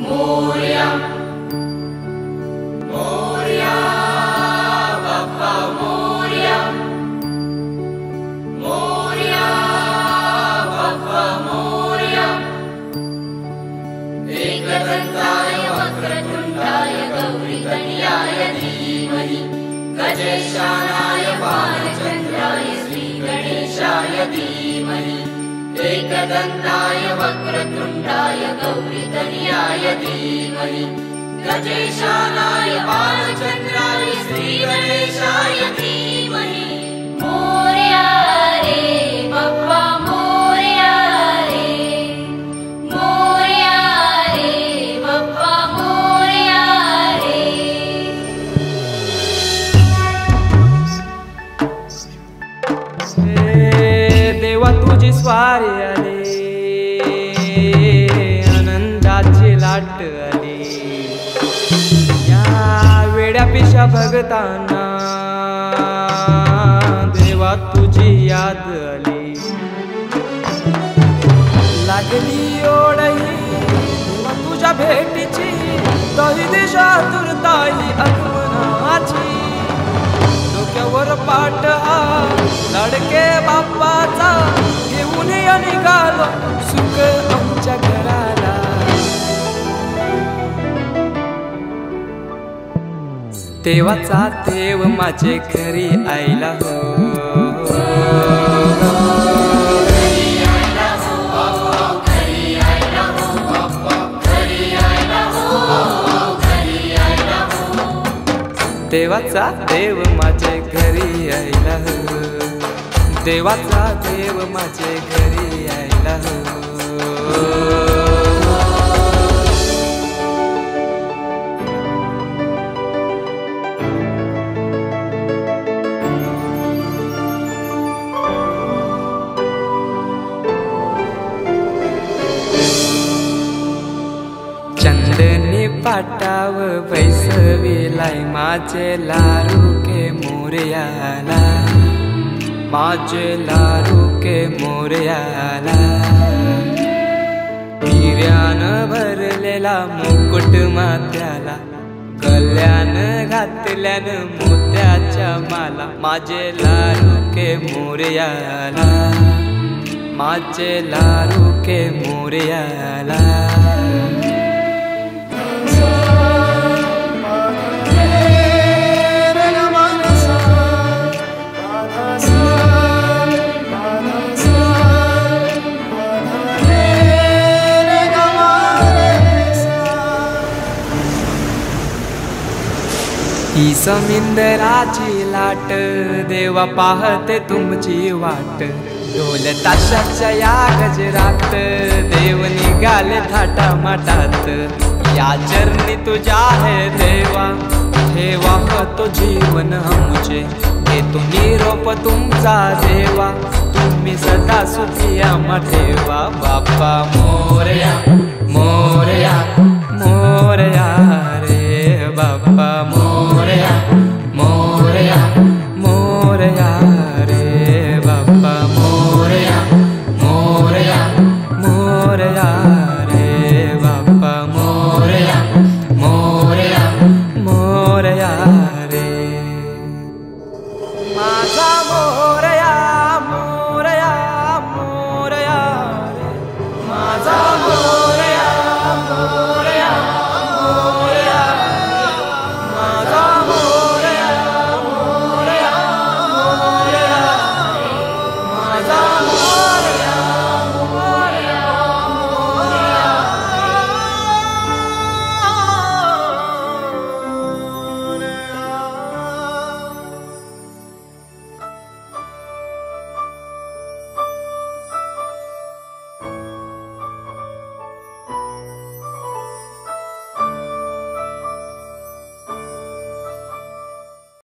मोरया मोरया बाप्पा मोरया मोरया बाप्पा मोरया। एकदंताय वक्रतुंडाय गौरीतनयाय धीमहि गजेशानाय बालचंद्राय श्रीगणेशाय धीमहि। एकदंताय वक्रतुंडाय गौरीतनयाय धीमहि गजेशानाय बालचंद्राय श्रीगणेशाय धीमहि। मोरया रे बाप्पा मोरया रे मोरया रे बाप्पा मोरया रे। देवा तुझी स्वारी आली, आनंदाची लाट आली, या वेड्या पिशा भगतांना देवा तुझी याद आली। लागली ओढही देवा तुझ्या भेटीची, दही दिशा दुर्ताई आगमनाची। डोक्यावर पाट हा लाडके बाप्पाचा, घेऊन या निघालो सुख आमच्या घराला। देवाचा देव माझे घरी आयला हो, देवाचा देव माझे घरी आयला हो, देवाचा देव माझे घरी आयला हो। चंदनी पाटाव बैसविलाय माझे लारू के मोरयाला, माझे लारू के मोरयाला। हिऱ्यान भरलेला मुकुट माथ्याला, गल्यान घातल्यान मोत्याच्या माला। माझे लारू के मोरयाला, माझे लारू के मोरयाला। ही समिंदराची लाट, देवा पाहते तुमची वाट। ढोल ताशाच्या या गजरात, देव निघाले थाटा माटात। या चरणी तुझ्या है देवा, ठेवा तो जीवन आमचे। घेतो निरोप तुमचा देवा, तुम्ही सदा सुखी आम्हा ठेवा। बाप्पा मोरया